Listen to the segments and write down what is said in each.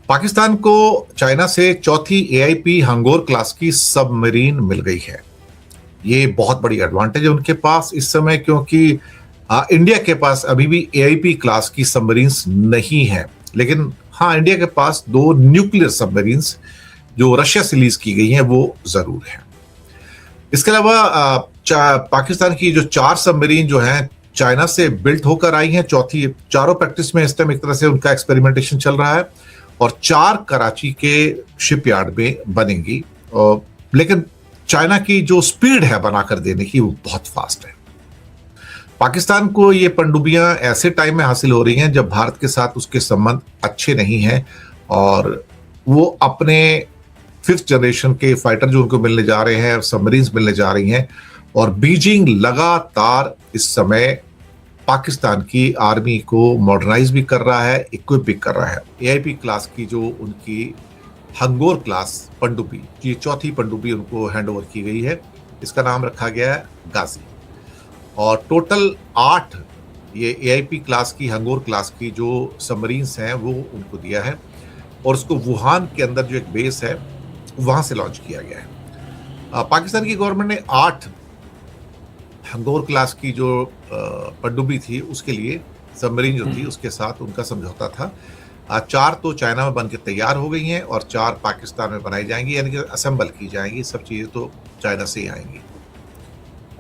पाकिस्तान को चाइना से चौथी एआईपी हंगोर क्लास की सबमरीन मिल गई है। ये बहुत बड़ी एडवांटेज है उनके पास इस समय, क्योंकि इंडिया के पास अभी भी एआईपी क्लास की सबमरीन्स नहीं है। लेकिन हाँ, इंडिया के पास दो न्यूक्लियर सबमरीन्स जो रशिया से लीज की गई हैं वो जरूर है। इसके अलावा पाकिस्तान की जो चार सबमरीन जो हैं चाइना से बिल्ट होकर आई हैं। चौथी चारों प्रैक्टिस में इस टाइम एक तरह से उनका एक्सपेरिमेंटेशन चल रहा है और चार कराची के शिपयार्ड में बनेंगी। लेकिन चाइना की जो स्पीड है बनाकर देने की वो बहुत फास्ट है। पाकिस्तान को ये पनडुब्बियां ऐसे टाइम में हासिल हो रही हैं जब भारत के साथ उसके संबंध अच्छे नहीं हैं और वो अपने फिफ्थ जनरेशन के फाइटर जो उनको मिलने जा रहे हैं, सबमरीन्स मिलने जा रही हैं। और बीजिंग लगातार इस समय पाकिस्तान की आर्मी को मॉडर्नाइज भी कर रहा है, इक्विप भी कर रहा है। एआईपी क्लास की जो उनकी हंगोर क्लास पनडुब्बी, ये चौथी पनडुब्बी उनको हैंडओवर की गई है। इसका नाम रखा गया है गाजी। और टोटल 8 ये एआईपी क्लास की हंगोर क्लास की जो सबमरीन्स हैं वो उनको दिया है और उसको वुहान के अंदर जो एक बेस है वहां से लॉन्च किया गया है। पाकिस्तान की गवर्नमेंट ने 8 हंगोर क्लास की जो पनडुब्बी थी उसके लिए सबमरीन जो थी उसके साथ उनका समझौता था। 4 तो चाइना में बन के तैयार हो गई हैं और 4 पाकिस्तान में बनाई जाएंगी, यानी कि असेंबल की जाएंगी। सब चीज़ें तो चाइना से ही आएंगी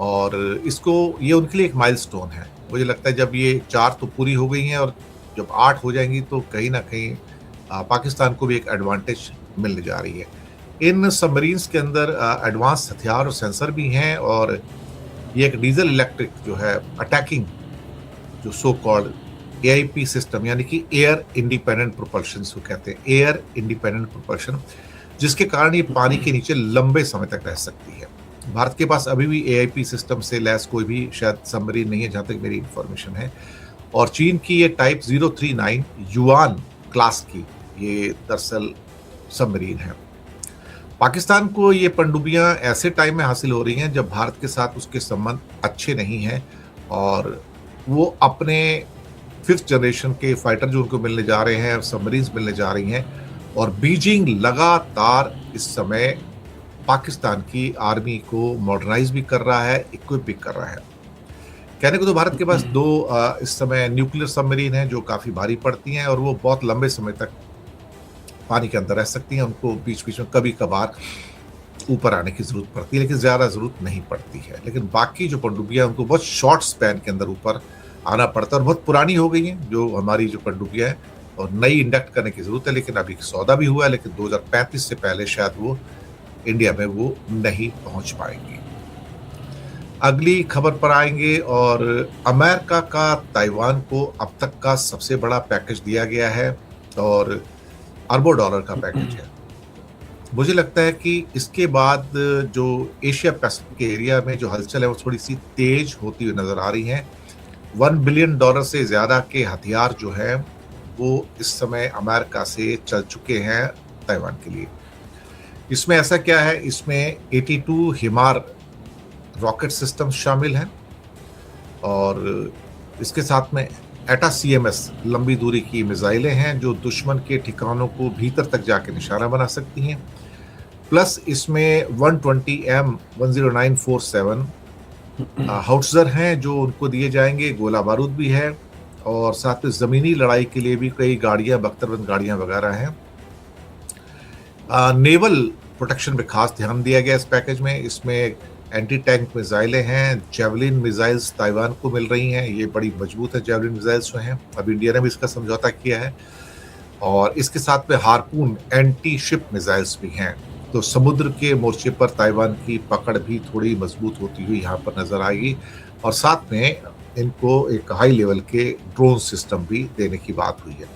और इसको ये उनके लिए एक माइलस्टोन है। मुझे लगता है जब ये 4 तो पूरी हो गई हैं और जब 8 हो जाएंगी तो कहीं ना कहीं पाकिस्तान को भी एक एडवांटेज मिलने जा रही है। इन सबमरीन्स के अंदर एडवांस हथियार और सेंसर भी हैं और ये एक डीजल इलेक्ट्रिक जो है अटैकिंग जो सो कॉल्ड एआईपी सिस्टम, यानी कि एयर इंडिपेंडेंट प्रोपल्शन इसको कहते हैं, एयर इंडिपेंडेंट प्रोपल्शन, जिसके कारण ये पानी के नीचे लंबे समय तक रह सकती है। भारत के पास अभी भी एआईपी सिस्टम से लैस कोई भी शायद सबमरीन नहीं है जहां तक मेरी इंफॉर्मेशन है। और चीन की ये टाइप 039 युआन क्लास की ये दरअसल सबमरीन है। पाकिस्तान को ये पनडुब्बियां ऐसे टाइम में हासिल हो रही हैं जब भारत के साथ उसके संबंध अच्छे नहीं हैं और वो अपने फिफ्थ जनरेशन के फाइटर जो उनको मिलने जा रहे हैं, सबमरीन्स मिलने जा रही हैं। और बीजिंग लगातार इस समय पाकिस्तान की आर्मी को मॉडर्नाइज भी कर रहा है, इक्विप भी कर रहा है। कहने को तो भारत के पास 2 इस समय न्यूक्लियर सबमरीन हैं जो काफी भारी पड़ती हैं और वो बहुत लंबे समय तक पानी के अंदर रह सकती हैं। उनको बीच बीच में कभी कभार ऊपर आने की जरूरत पड़ती है, लेकिन ज्यादा जरूरत नहीं पड़ती है। लेकिन बाकी जो पनडुब्बियां उनको बहुत शॉर्ट स्पैन के अंदर ऊपर आना पड़ता है और बहुत पुरानी हो गई हैं जो हमारी जो पनडुब्बियां हैं और नई इंडक्ट करने की जरूरत है। लेकिन अभी सौदा भी हुआ है, लेकिन 2035 से पहले शायद वो इंडिया में वो नहीं पहुंच पाएंगे। अगली खबर पर आएंगे और अमेरिका का ताइवान को अब तक का सबसे बड़ा पैकेज दिया गया है और अरबों डॉलर का पैकेज है। मुझे लगता है कि इसके बाद जो एशिया पैसिफिक के एरिया में जो हलचल है वो थोड़ी सी तेज होती हुई नजर आ रही है। $1 बिलियन से ज्यादा के हथियार जो है वो इस समय अमेरिका से चल चुके हैं ताइवान के लिए। इसमें ऐसा क्या है, इसमें 82 हिमार रॉकेट सिस्टम शामिल हैं और इसके साथ में ATACMS लंबी दूरी की मिसाइलें हैं जो दुश्मन के ठिकानों को भीतर तक जाके निशाना बना सकती हैं। प्लस इसमें 120M 10947 हाउट्जर हैं जो उनको दिए जाएंगे, गोला बारूद भी है और साथ में जमीनी लड़ाई के लिए भी कई गाड़ियां, बख्तरबंद गाड़ियां वगैरह हैं। नेवल प्रोटेक्शन पे खास ध्यान दिया गया इस पैकेज में। इसमें एंटी टैंक मिसाइलें हैं, जेवलिन मिसाइल्स ताइवान को मिल रही हैं, ये बड़ी मजबूत है जेवलिन मिसाइल्स जो हैं। अब इंडिया ने भी इसका समझौता किया है और इसके साथ में हार्पून एंटी शिप मिसाइल्स भी हैं। तो समुद्र के मोर्चे पर ताइवान की पकड़ भी थोड़ी मजबूत होती हुई यहाँ पर नजर आएगी और साथ में इनको एक हाई लेवल के ड्रोन सिस्टम भी देने की बात हुई है।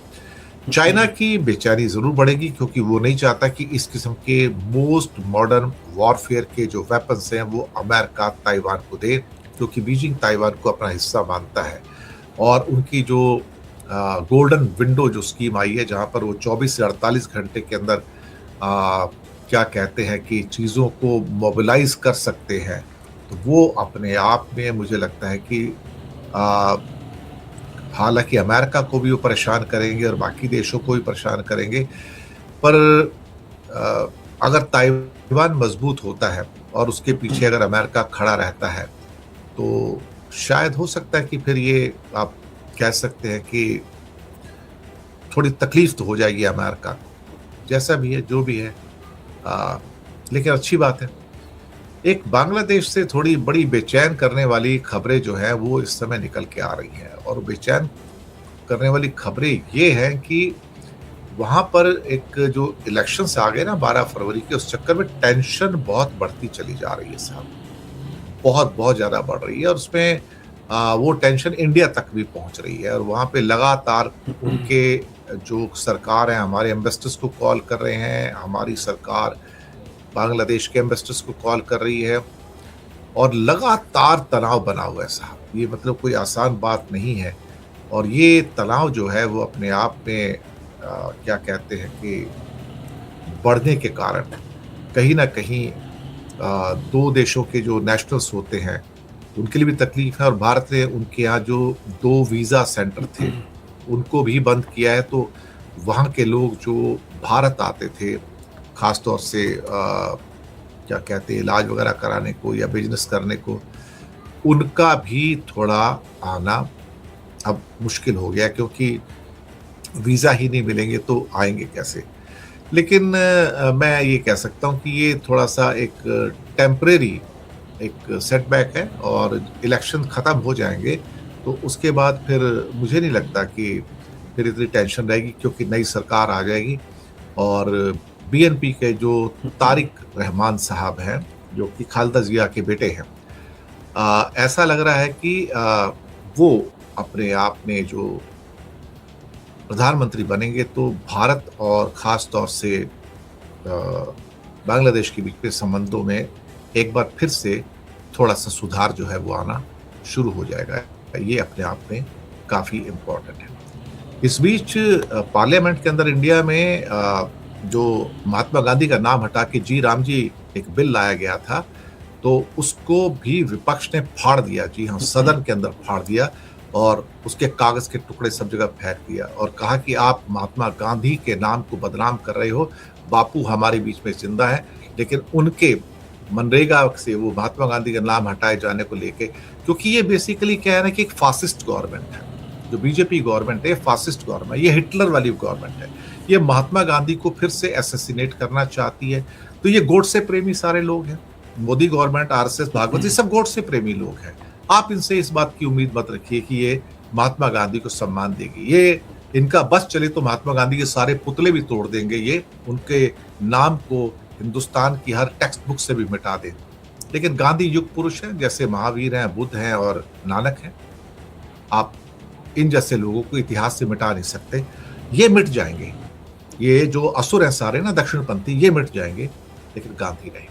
चाइना की बेचैनी जरूर बढ़ेगी क्योंकि वो नहीं चाहता कि इस किस्म के मोस्ट मॉडर्न वॉरफेयर के जो वेपन्स हैं वो अमेरिका ताइवान को दे, क्योंकि बीजिंग ताइवान को अपना हिस्सा मानता है। और उनकी जो गोल्डन विंडो जो स्कीम आई है जहां पर वो 24 से 48 घंटे के अंदर क्या कहते हैं कि चीज़ों को मोबिलाइज कर सकते हैं, तो वो अपने आप में मुझे लगता है कि हालांकि अमेरिका को भी वो परेशान करेंगे और बाकी देशों को भी परेशान करेंगे, पर अगर ताइवान मजबूत होता है और उसके पीछे अगर अमेरिका खड़ा रहता है, तो शायद हो सकता है कि फिर ये आप कह सकते हैं कि थोड़ी तकलीफ तो हो जाएगी अमेरिका को। जैसा भी है, जो भी है, अ, लेकिन अच्छी बात है। एक बांग्लादेश से थोड़ी बड़ी बेचैन करने वाली खबरें जो है वो इस समय निकल के आ रही हैं, और बेचैन करने वाली खबरें ये हैं कि वहाँ पर एक जो इलेक्शंस आ गए ना 12 फरवरी के, उस चक्कर में टेंशन बहुत बढ़ती चली जा रही है साहब। बहुत ज़्यादा बढ़ रही है, और उसमें वो टेंशन इंडिया तक भी पहुँच रही है, और वहाँ पे लगातार उनके जो सरकार है हमारे एम्बेसडर्स को कॉल कर रहे हैं, हमारी सरकार बांग्लादेश के एम्बेसडर्स को कॉल कर रही है, और लगातार तनाव बना हुआ है साहब। ये मतलब कोई आसान बात नहीं है, और ये तनाव जो है वो अपने आप में क्या कहते हैं कि बढ़ने के कारण कहीं न कहीं दो देशों के जो नेशनल्स होते हैं उनके लिए भी तकलीफ है, और भारत ने उनके यहाँ जो 2 वीज़ा सेंटर थे उनको भी बंद किया है। तो वहाँ के लोग जो भारत आते थे ख़ास तौर से क्या कहते हैं इलाज वगैरह कराने को या बिज़नेस करने को, उनका भी थोड़ा आना अब मुश्किल हो गया, क्योंकि वीज़ा ही नहीं मिलेंगे तो आएँगे कैसे? लेकिन मैं ये कह सकता हूँ कि ये थोड़ा-सा एक टेम्परेरी एक सेटबैक है, और इलेक्शन ख़त्म हो जाएँगे, तो उसके बाद फिर मुझे नहीं लगता कि फिर इतनी टेंशन रहेगी, क्योंकि नई सरकार आ जाएगी, और बीएनपी के जो तारिक रहमान साहब हैं, जो कि खालिदा ज़िया के बेटे हैं, ऐसा लग रहा है कि वो अपने आप में जो प्रधानमंत्री बनेंगे तो भारत और ख़ास तौर से बांग्लादेश के बीच के संबंधों में एक बार फिर से थोड़ा-सा सुधार जो है वो आना शुरू हो जाएगा। ये अपने आप में काफ़ी इम्पोर्टेंट है। इस बीच पार्लियामेंट के अंदर इंडिया में जो महात्मा गांधी का नाम हटा के जी राम जी एक बिल लाया गया था, तो उसको भी विपक्ष ने फाड़ दिया। जी हाँ, सदन के अंदर फाड़ दिया, और उसके कागज़ के टुकड़े सब जगह फेंक दिया, और कहा कि आप महात्मा गांधी के नाम को बदनाम कर रहे हो। बापू हमारे बीच में ज़िंदा हैं, लेकिन उनके मनरेगा से वो महात्मा गांधी का नाम हटाए जाने को लेके, क्योंकि ये बेसिकली क्या है ना कि एक फासिस्ट गवर्नमेंट है। जो बीजेपी गवर्नमेंट है, फासिस्ट गवर्नमेंट, ये हिटलर वाली गवर्नमेंट है। ये महात्मा गांधी को फिर से असैसिनेट करना चाहती है। तो ये गोडसे प्रेमी सारे लोग हैं। मोदी गवर्नमेंट, आरएसएस, भागवत, ये सब गोडसे प्रेमी लोग हैं। आप इनसे इस बात की उम्मीद मत रखिए कि ये महात्मा गांधी को सम्मान देगी। ये इनका बस चले तो महात्मा गांधी के सारे पुतले भी तोड़ देंगे, ये उनके नाम को हिंदुस्तान की हर टेक्स्ट बुक से भी मिटा दें। लेकिन गांधी युग पुरुष हैं, जैसे महावीर हैं, बुद्ध हैं और नानक हैं। आप इन जैसे लोगों को इतिहास से मिटा नहीं सकते। ये मिट जाएंगे, ये जो असुर हैं सारे ना दक्षिणपंथी, ये मिट जाएंगे, लेकिन गांधी नहीं।